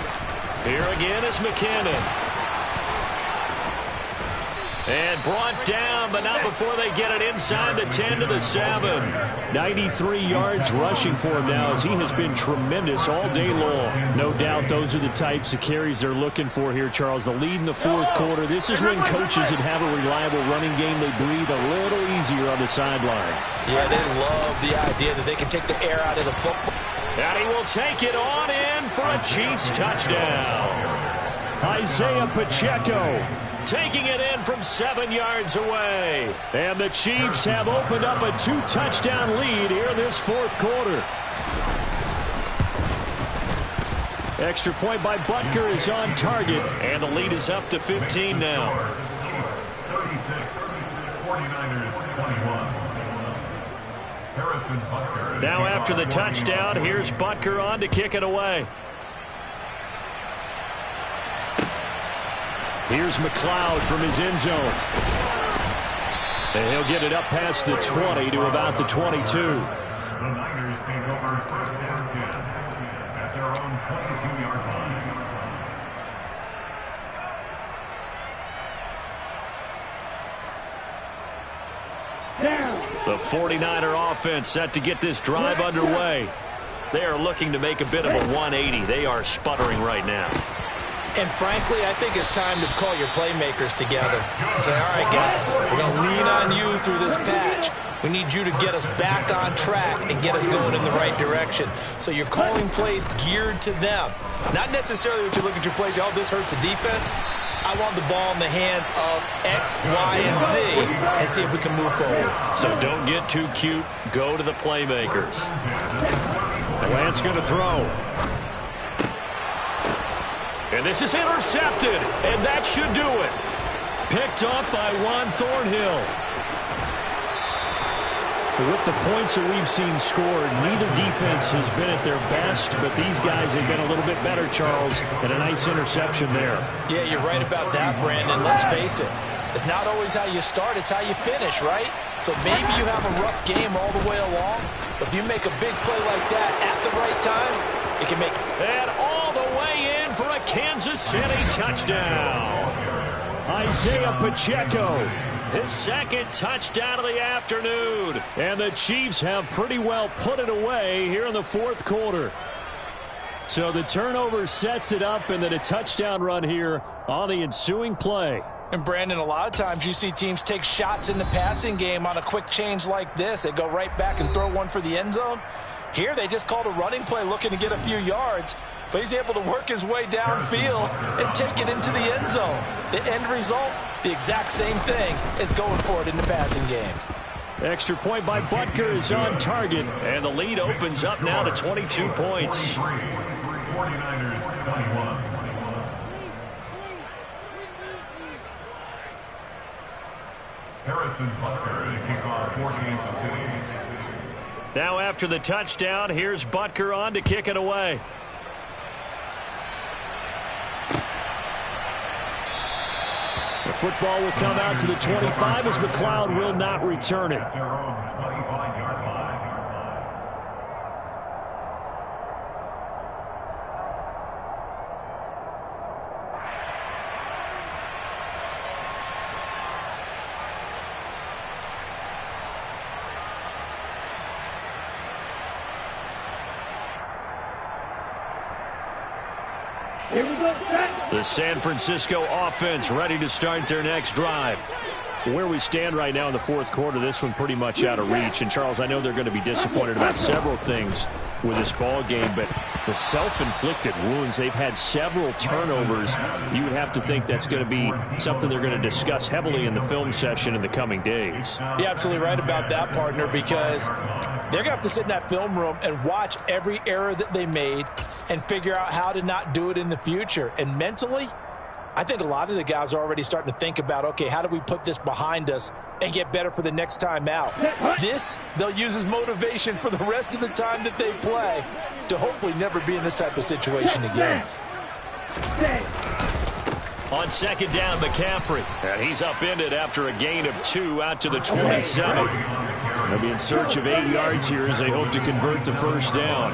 Here again is McKinnon. And brought down, but not before they get it inside the 10 to the 7. 93 yards rushing for him now, as he has been tremendous all day long. No doubt those are the types of carries they're looking for here, Charles. The lead in the fourth quarter. This is when coaches that have a reliable running game, they breathe a little easier on the sideline. Yeah, they love the idea that they can take the air out of the football. And he will take it on in for a Chiefs touchdown. Isaiah Pacheco taking it in from 7 yards away. And the Chiefs have opened up a 2-touchdown lead here in this fourth quarter. Extra point by Butker is on target. And the lead is up to 15 now. 36, 49ers 21. Harrison Butker. Now after the touchdown, here's Butker on to kick it away. Here's McLeod from his end zone. And he'll get it up past the 20 to about the 22. The Niners take over first down 10 at their own 22-yard line. The 49er offense set to get this drive underway. They are looking to make a bit of a 180. They are sputtering right now. And frankly, I think it's time to call your playmakers together and say, all right, guys, we're going to lean on you through this patch. We need you to get us back on track and get us going in the right direction. So you're calling plays geared to them. Not necessarily what you look at your plays, oh, this hurts the defense. I want the ball in the hands of X, Y, and Z and see if we can move forward. So don't get too cute. Go to the playmakers. Lance going to throw. And this is intercepted, and that should do it. Picked up by Juan Thornhill. With the points that we've seen scored, neither defense has been at their best, but these guys have been a little bit better, Charles, and a nice interception there. Yeah, you're right about that, Brandon. Let's face it. It's not always how you start, it's how you finish, right? So maybe you have a rough game all the way along, but if you make a big play like that at the right time, it can make... And all the way in for a Kansas City touchdown. Isaiah Pacheco. His second touchdown of the afternoon. And the Chiefs have pretty well put it away here in the fourth quarter. So the turnover sets it up, and then a touchdown run here on the ensuing play. And Brandon, a lot of times you see teams take shots in the passing game on a quick change like this. They go right back and throw one for the end zone. Here they just called a running play looking to get a few yards, but he's able to work his way downfield and take it into the end zone. The end result, the exact same thing as going for it in the passing game. Extra point by Butker is on target. And the lead opens up now to 22 points. 49ers 21. Harrison Butker to kick off for Kansas City. Now after the touchdown, here's Butker on to kick it away. The football will come out to the 25 as McLeod will not return it. Their own 25-yard line. Here we go, set. The San Francisco offense ready to start their next drive. Where we stand right now in the fourth quarter, this one pretty much out of reach. And, Charles, I know they're going to be disappointed about several things with this ball game, but the self-inflicted wounds, they've had several turnovers. You would have to think that's going to be something they're going to discuss heavily in the film session in the coming days. You're absolutely right about that, partner, because they're going to have to sit in that film room and watch every error that they made and figure out how to not do it in the future. And mentally, I think a lot of the guys are already starting to think about, okay, how do we put this behind us and get better for the next time out? This, they'll use as motivation for the rest of the time that they play to hopefully never be in this type of situation again. On second down, McCaffrey. And he's upended after a gain of 2 out to the 27. They'll be in search of 8 yards here as they hope to convert the first down.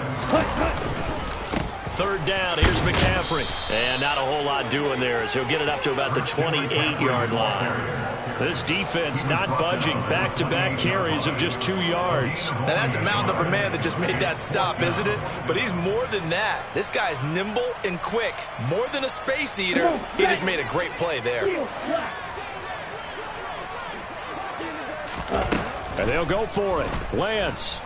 Third down, here's McCaffrey. And not a whole lot doing there as he'll get it up to about the 28-yard line. This defense not budging. Back-to-back carries of just 2 yards. Now that's a mountain of a man that just made that stop, isn't it? But he's more than that. This guy's nimble and quick. More than a space eater. He just made a great play there. And they'll go for it. Lance.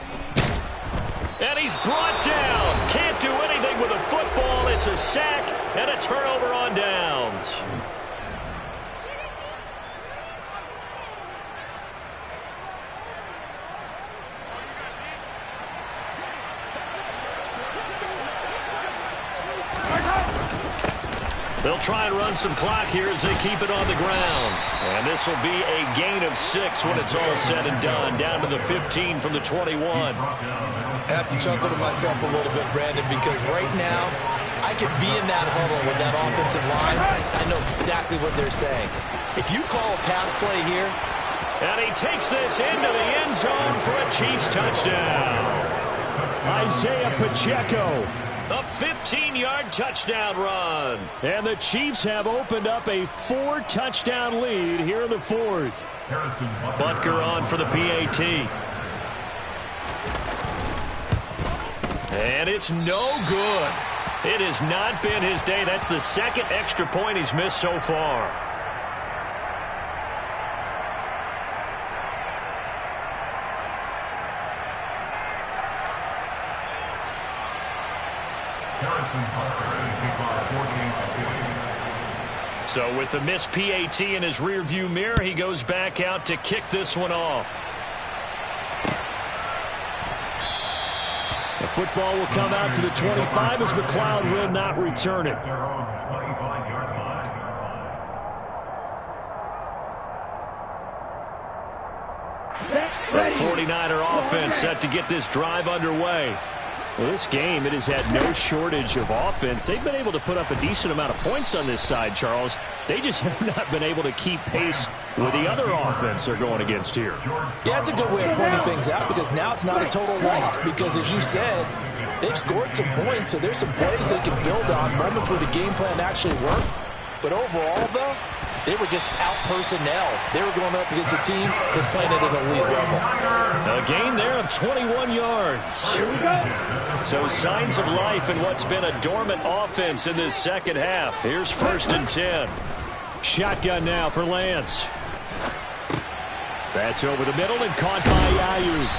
And he's brought down. Can't do anything with a football. It's a sack and a turnover on downs. They'll try and run some clock here as they keep it on the ground. And this will be a gain of 6 when it's all said and done. Down to the 15 from the 21. I have to chuckle to myself a little bit, Brandon, because right now I could be in that huddle with that offensive line. I know exactly what they're saying. If you call a pass play here. And he takes this into the end zone for a Chiefs touchdown. Isaiah Pacheco. A 15-yard touchdown run. And the Chiefs have opened up a 4-touchdown lead here in the fourth. Butker on for the PAT. And it's no good. It has not been his day. That's the second extra point he's missed so far. So with the missed PAT in his rearview mirror, he goes back out to kick this one off. The football will come out to the 25 as McLeod will not return it. The 49er offense set to get this drive underway. Well, this game, it has had no shortage of offense. They've been able to put up a decent amount of points on this side, Charles. They just have not been able to keep pace with the other offense they're going against here. Yeah, it's a good way of pointing things out because now it's not a total loss because, as you said, they've scored some points, so there's some plays they can build on, moments where the game plan actually worked. But overall, though, they were just out-personnel. They were going up against a team that's playing at an elite level. A gain there of 21 yards. So signs of life in what's been a dormant offense in this second half. Here's 1st and 10. Shotgun now for Lance. That's over the middle and caught by Ayuk.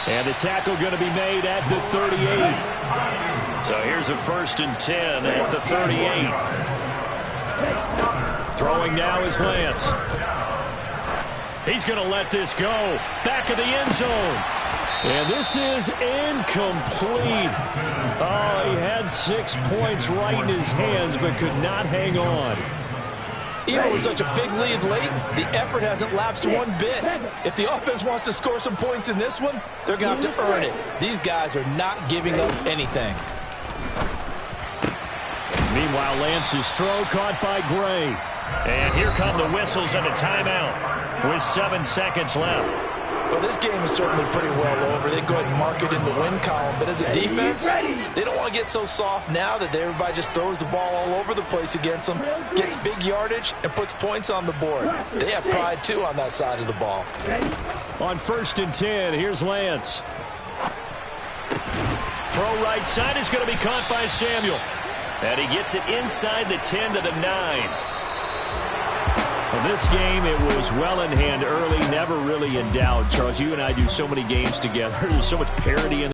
And the tackle going to be made at the 38. So here's a 1st and 10 at the 38. Throwing now is Lance. He's going to let this go. Back of the end zone. And this is incomplete. Oh, he had 6 points right in his hands, but could not hang on. Even with such a big lead late, the effort hasn't lapsed one bit. If the offense wants to score some points in this one, they're going to have to earn it. These guys are not giving up anything. Meanwhile, Lance's throw caught by Gray. And here come the whistles and a timeout with 7 seconds left. Well, this game is certainly pretty well over. They go ahead and mark it in the win column. But as a defense, they don't want to get so soft now that everybody just throws the ball all over the place against them, gets big yardage, and puts points on the board. They have pride, too, on that side of the ball. On 1st and 10, here's Lance. Throw right side is going to be caught by Samuel. And he gets it inside the 10 to the 9. Well, this game, it was well in hand early, never really in doubt. Charles, you and I do so many games together. There's so much parity in